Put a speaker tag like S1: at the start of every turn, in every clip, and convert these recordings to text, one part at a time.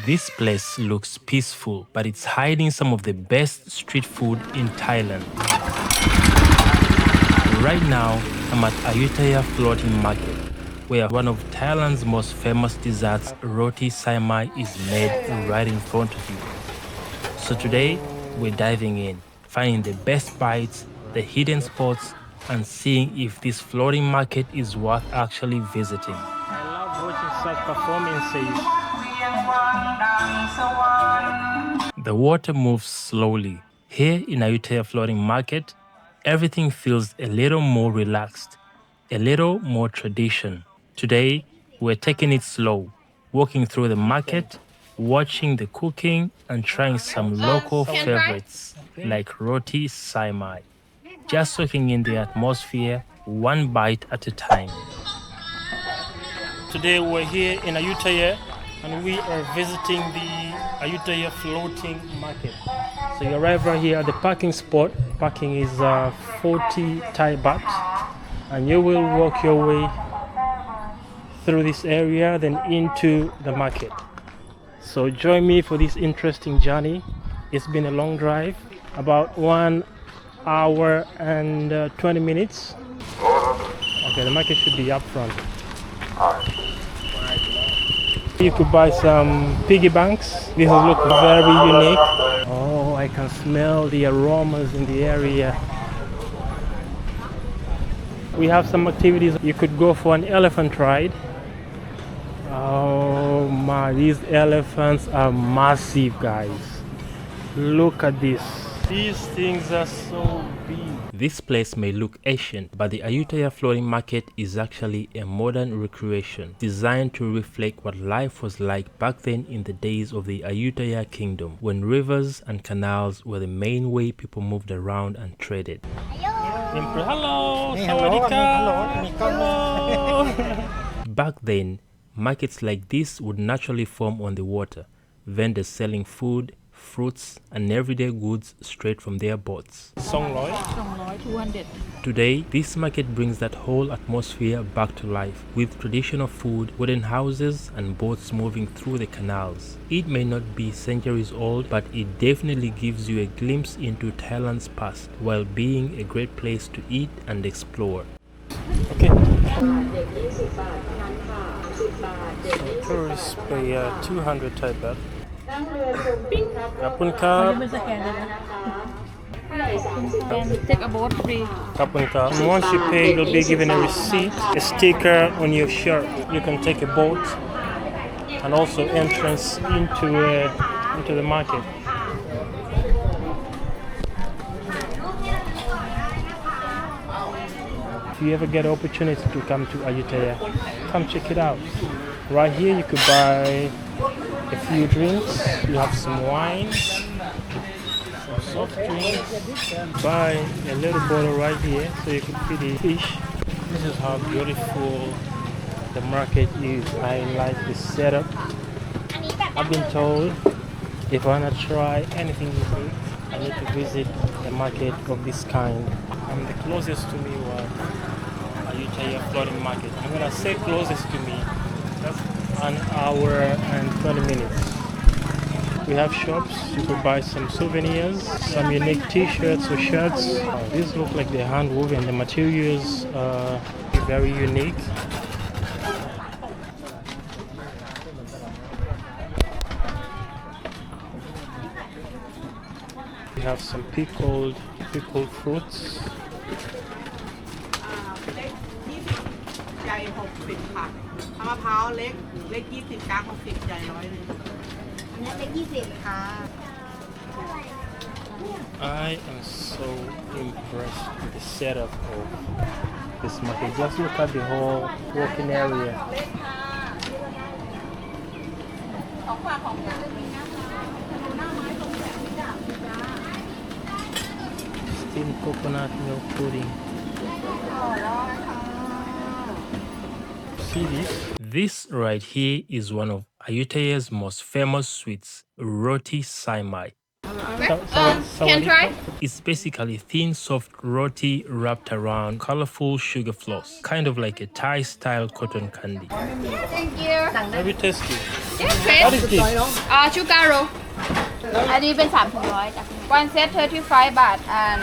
S1: This place looks peaceful, but it's hiding some of the best street food in Thailand. Right now, I'm at Ayutthaya Floating Market, where one of Thailand's most famous desserts, roti saimai, is made right in front of you. So today, we're diving in, finding the best bites, the hidden spots, and seeing if this floating market is worth actually visiting. I love watching such performances. The water moves slowly. Here in Ayutthaya Floating Market, everything feels a little more relaxed, a little more tradition. Today, we're taking it slow, walking through the market, watching the cooking, and trying some local favorites like roti saimai. Just soaking in the atmosphere, one bite at a time. Today we're here in Ayutthaya and we are visiting the Ayutthaya Floating Market. So you arrive right here at the parking spot. Parking is 40 Thai baht, and you will walk your way through this area then into the market. So join me for this interesting journey. It's been a long drive, about 1 hour and 20 minutes. Okay, the market should be up front. You could buy some piggy banks. This will look very unique. Oh, I can smell the aromas in the area. We have some activities. You could go for an elephant ride. Oh my, these elephants are massive, guys. Look at this. These things are so big. This place may look ancient, but the Ayutthaya Floating Market is actually a modern recreation designed to reflect what life was like back then in the days of the Ayutthaya Kingdom, when rivers and canals were the main way people moved around and traded. Hello! Hello! Back then, markets like this would naturally form on the water, vendors selling food, fruits and everyday goods straight from their boats. 200. Today, this market brings that whole atmosphere back to life, with traditional food, wooden houses and boats moving through the canals. It may not be centuries old, but it definitely gives you a glimpse into Thailand's past, while being a great place to eat and explore. Okay. So tourists pay 200 Thai baht.
S2: Take a boat free.
S1: And once you pay, you'll be given a receipt, a sticker on your shirt. You can take a boat and also entrance into the market. If you ever get an opportunity to come to Ayutthaya, come check it out. Right here you could buy a few drinks. You have some wine, some soft drinks. Buy a little bottle right here so you can feed the fish. This is how beautiful the market is. I like the setup. I've been told if I want to try anything new, I need to visit a market of this kind. And the closest to me was Ayutthaya Floating Market. I'm gonna say closest to me. That's 1 hour and 20 minutes. We have shops. You could buy some souvenirs, some unique t-shirts or shirts. These look like they're hand woven. The materials are very unique. We have some pickled fruits. I am so impressed with the setup of this market. Just look at the whole walking area. Steamed coconut milk pudding. See this? This right here is one of Ayutthaya's most famous sweets, roti saimai.
S2: Can try?
S1: It's basically thin, soft roti wrapped around colorful sugar floss, kind of like a Thai-style cotton candy.
S2: Thank you.
S1: Very tasty.
S2: Yeah,
S1: What is
S2: Craves.
S1: this?
S2: Sugar roll. อันนี้เป็น300จ้ะ One set 35 baht and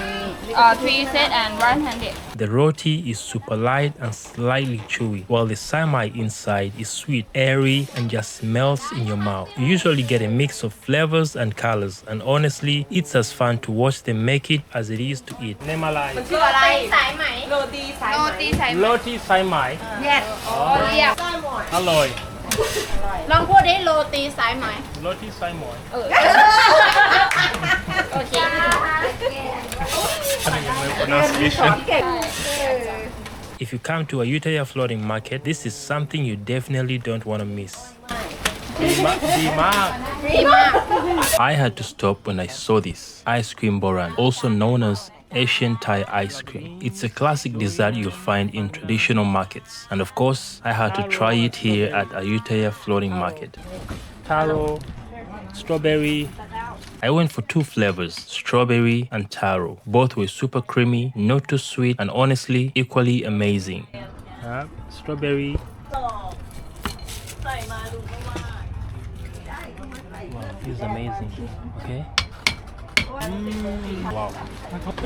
S2: 3 set and 100.
S1: The roti is super light and slightly chewy, while the samai inside is sweet, airy, and just melts in your mouth. You usually get a mix of flavors and colors, and honestly, it's as fun to watch them make it as it is to eat. Name alai.
S2: ชื่ออะไรสายไหมโรตีสายไหม
S1: Roti saimai.
S2: Yes เรียบ
S1: Alloy.
S2: ลองพูดได้โรตีสายไหม
S1: Roti saimai.
S2: โอเค
S1: Pronunciation. If you come to Ayutthaya Floating Market, this is something you definitely don't want to miss. I had to stop when I saw this ice cream boran, also known as Asian Thai ice cream. It's a classic dessert you'll find in traditional markets. And of course, I had to try it here at Ayutthaya Floating Market. Taro, strawberry. I went for 2 flavors, strawberry and taro. Both were super creamy, not too sweet, and honestly, equally amazing. Strawberry. Wow, this is amazing. Okay. Wow,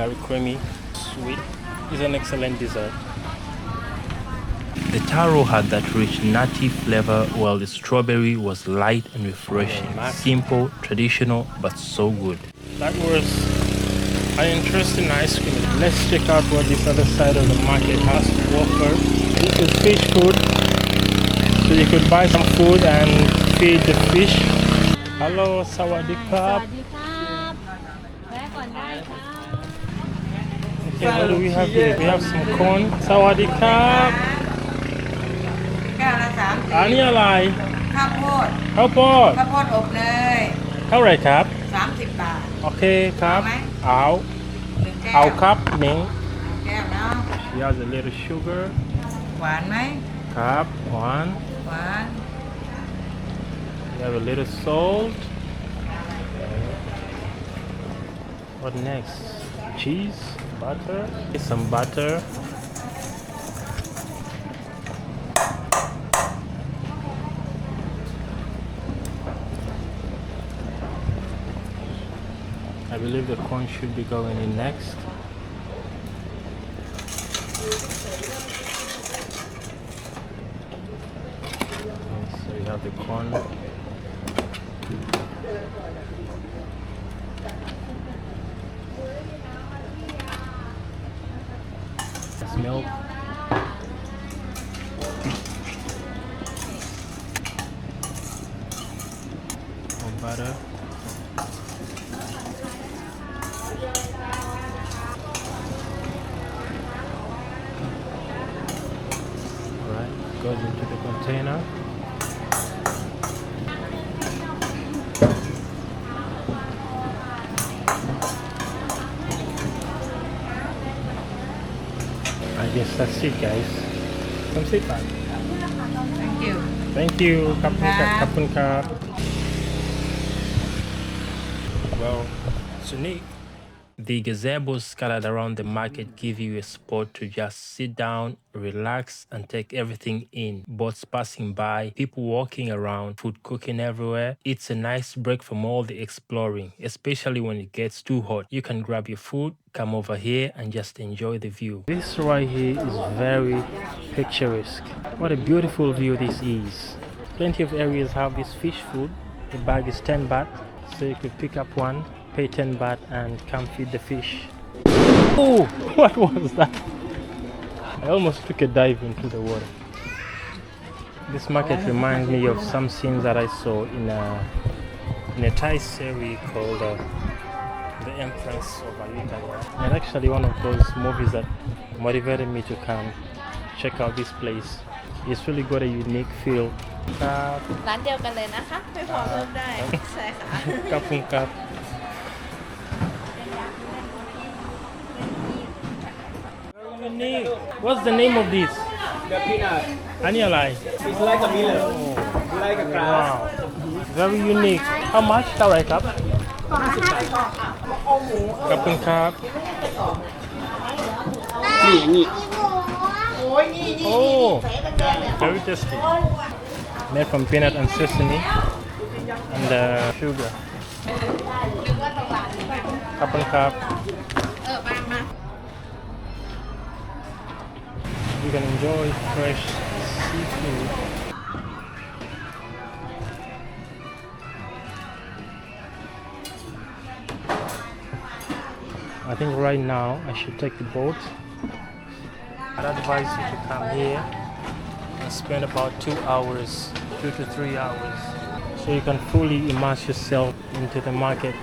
S1: very creamy, sweet. It's an excellent dessert. The taro had that rich nutty flavor while the strawberry was light and refreshing. Simple, traditional, but so good. That was an interesting ice cream. Let's check out what this other side of the market has to offer. This is fish food. So you could buy some food and feed the fish. Hello, sawadee krab. Okay, what do we have here? We have some corn. Sawadee krab.
S3: แก้วละ30
S1: อันนี้อะไร
S3: ข้าวโพด
S1: ข้าวโพด
S3: ข้าวโพดอบเนย
S1: เท่าไหร่ครับ
S3: 30 บาท
S1: โอเคครับ
S3: เอาไหม
S1: เอา
S3: 1 แก้ว
S1: เอาครับหนึ่ง
S3: แก้วเนาะ
S1: Here's a little sugar
S3: หวานไหม
S1: ครับ one
S3: หวาน
S1: we have a little salt what next cheese butter some butter I believe the corn should be going in next. So you have the corn. That's milk. More butter. Goes into the container. I guess that's it, guys. Come sit back.
S3: thank you
S1: Thank you. Kapun kap. Well, it's unique. The gazebos scattered around the market give you a spot to just sit down, relax, and take everything in. Boats passing by, people walking around, food cooking everywhere. It's a nice break from all the exploring, especially when it gets too hot. You can grab your food, come over here, and just enjoy the view. This right here is very picturesque. What a beautiful view this is. Plenty of areas have this fish food. The bag is 10 baht, so you could pick up one, pay 10 baht and come feed the fish. Oh, what was that? I almost took a dive into the water. This market reminds me of some scenes that I saw in a Thai series called The Empress of Ayutthaya. And actually one of those movies that motivated me to come check out this place. It's really got a unique feel.
S2: ร้านเดียวกันเลยนะคะไม่พอเลือกได้ ใช่ค่ะ
S1: ครับคุณครับ Unique. What's the name of this?
S4: The peanut.
S1: อันนี้อะไร
S4: It's like a miller. Like a grass.
S1: Wow. Very unique. How much เท่าไหร่ครับ ขอบคุณครับ Oh, very tasty. Made from peanut and sesame and sugar. ขอบคุณครับ You can enjoy fresh seafood. I think right now I should take the boat. I'd advise you to come here and spend about 2 hours, 2 to 3 hours, so you can fully immerse yourself into the market.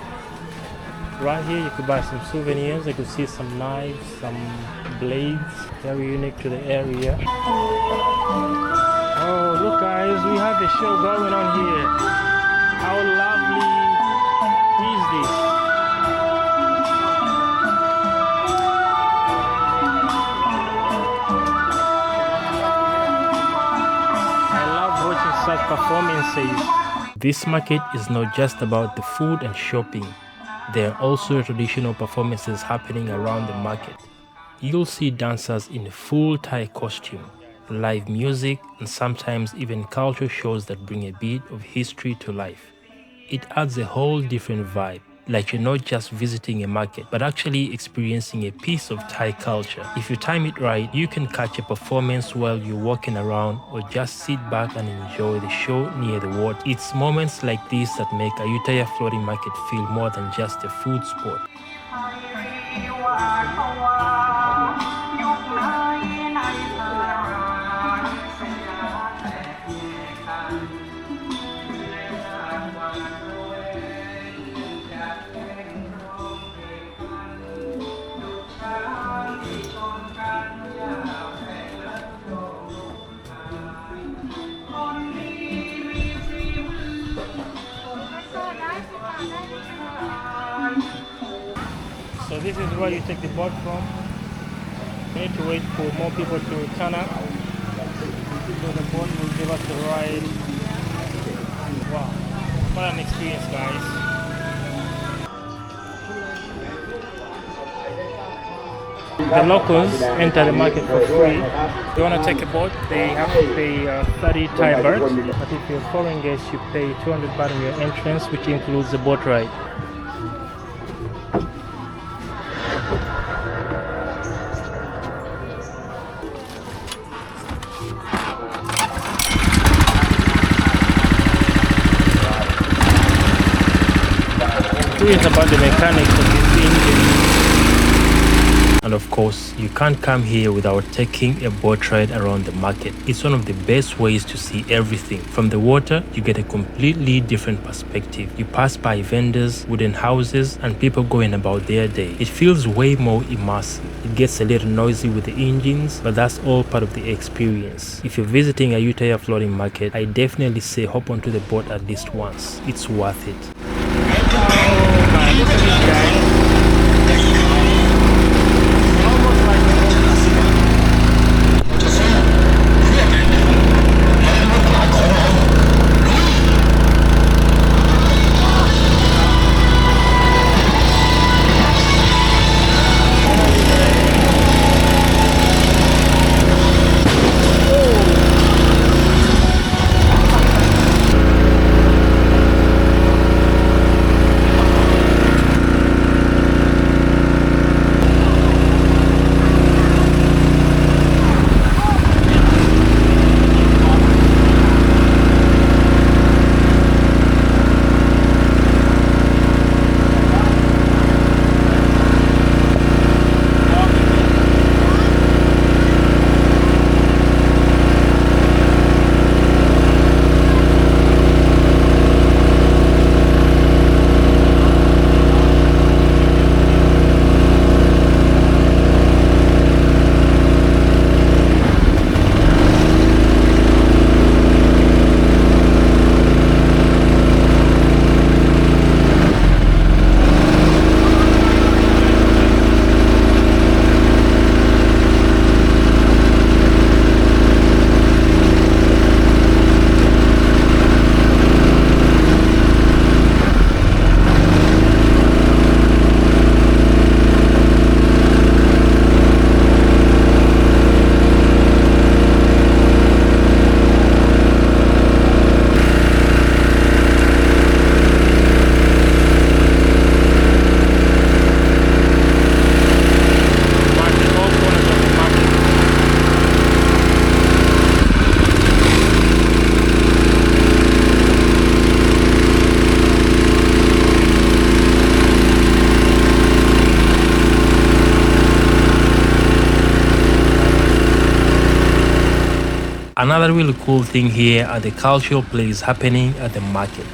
S1: Right here you could buy some souvenirs. I could see some knives, some blades, very unique to the area. Oh look guys, we have a show going on here. How lovely is this? I love watching such performances. This market is not just about the food and shopping. There are also traditional performances happening around the market. You'll see dancers in a full Thai costume, live music, and sometimes even culture shows that bring a bit of history to life. It adds a whole different vibe, like you're not just visiting a market, but actually experiencing a piece of Thai culture. If you time it right, you can catch a performance while you're walking around or just sit back and enjoy the show near the water. It's moments like these that make Ayutthaya Floating Market feel more than just a food spot. So this is where you take the boat from. We need to wait for more people to turn up. So the boat will give us the ride. Wow, what an experience guys. The locals enter the market for free. If you want to take a boat, they have to pay 30 Thai baht. But if you're a foreign guest, you pay 200 baht on your entrance, which includes the boat ride. Curious about the mechanics of this engine. And of course, you can't come here without taking a boat ride around the market. It's one of the best ways to see everything. From the water, you get a completely different perspective. You pass by vendors, wooden houses, and people going about their day. It feels way more immersive. It gets a little noisy with the engines, but that's all part of the experience. If you're visiting Ayutthaya Floating Market, I definitely say hop onto the boat at least once. It's worth it. Oh man, look at this guy. Almost like a Another really cool thing here are the cultural plays happening at the market.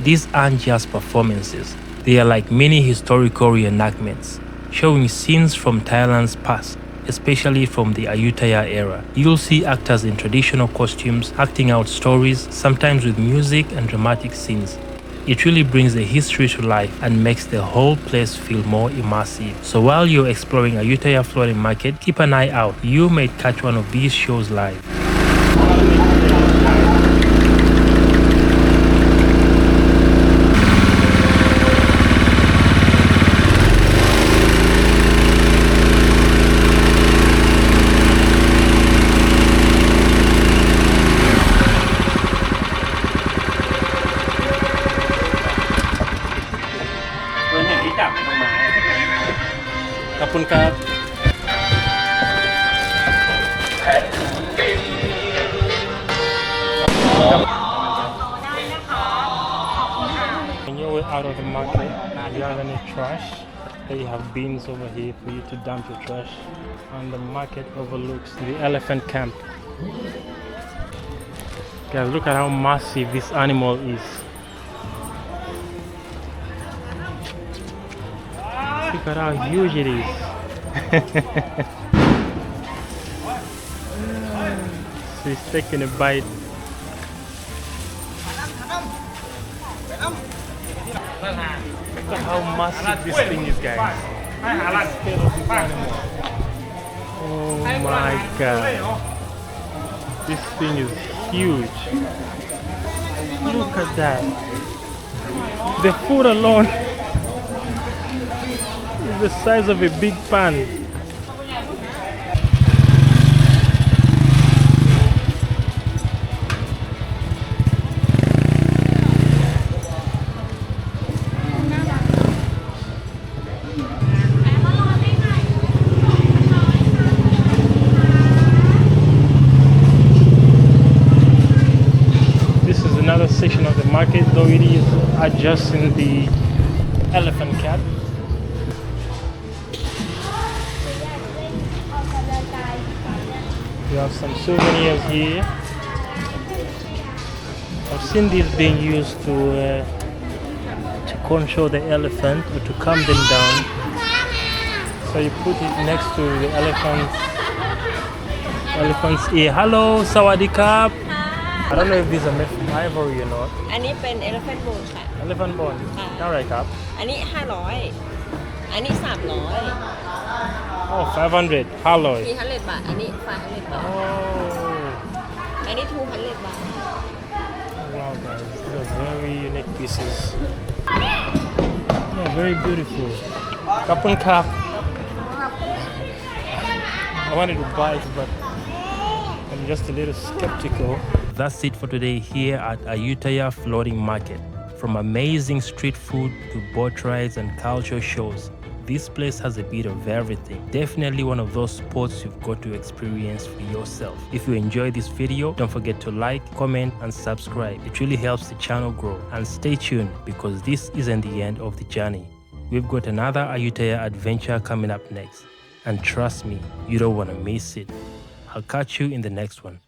S1: These aren't just performances, they are like mini historical reenactments, showing scenes from Thailand's past, especially from the Ayutthaya era. You'll see actors in traditional costumes acting out stories, sometimes with music and dramatic scenes. It really brings the history to life and makes the whole place feel more immersive. So while you're exploring Ayutthaya Floating Market, keep an eye out. You may catch one of these shows live. When you're out of the market, if you have any trash, they have bins over here for you to dump your trash. And the market overlooks the elephant camp. Guys, look at how massive this animal is. Look at how huge it is. So he's taking a bite. Look at how massive this thing is, guys. Oh my god. This thing is huge. Look at that. The food alone is the size of a big pan. Another section of the market, though it is adjacent the elephant camp. We have some souvenirs here. I've seen these being used to control the elephant or to calm them down. So you put it next to the elephant's ear. Hello, sawadee-kap. I don't know if these are made from ivory or not.
S4: อันนี้เป็น elephant bone ค่ะ
S1: Elephant bone. เท่าไหร่ครับ
S4: อันนี้500อันนี้300
S1: Oh, 500. Halloy.
S4: 300 บาท อันนี้500 บาท
S1: Oh.
S4: อันนี้200 บาท
S1: Wow, guys. These are very unique pieces. Yeah, very beautiful. Kapun kap. I wanted to buy it, but I'm just a little skeptical. That's it for today here at Ayutthaya Floating Market. From amazing street food to boat rides and culture shows, this place has a bit of everything. Definitely one of those spots you've got to experience for yourself. If you enjoyed this video, don't forget to like, comment and subscribe. It really helps the channel grow. And stay tuned because this isn't the end of the journey. We've got another Ayutthaya adventure coming up next. And trust me, you don't want to miss it. I'll catch you in the next one.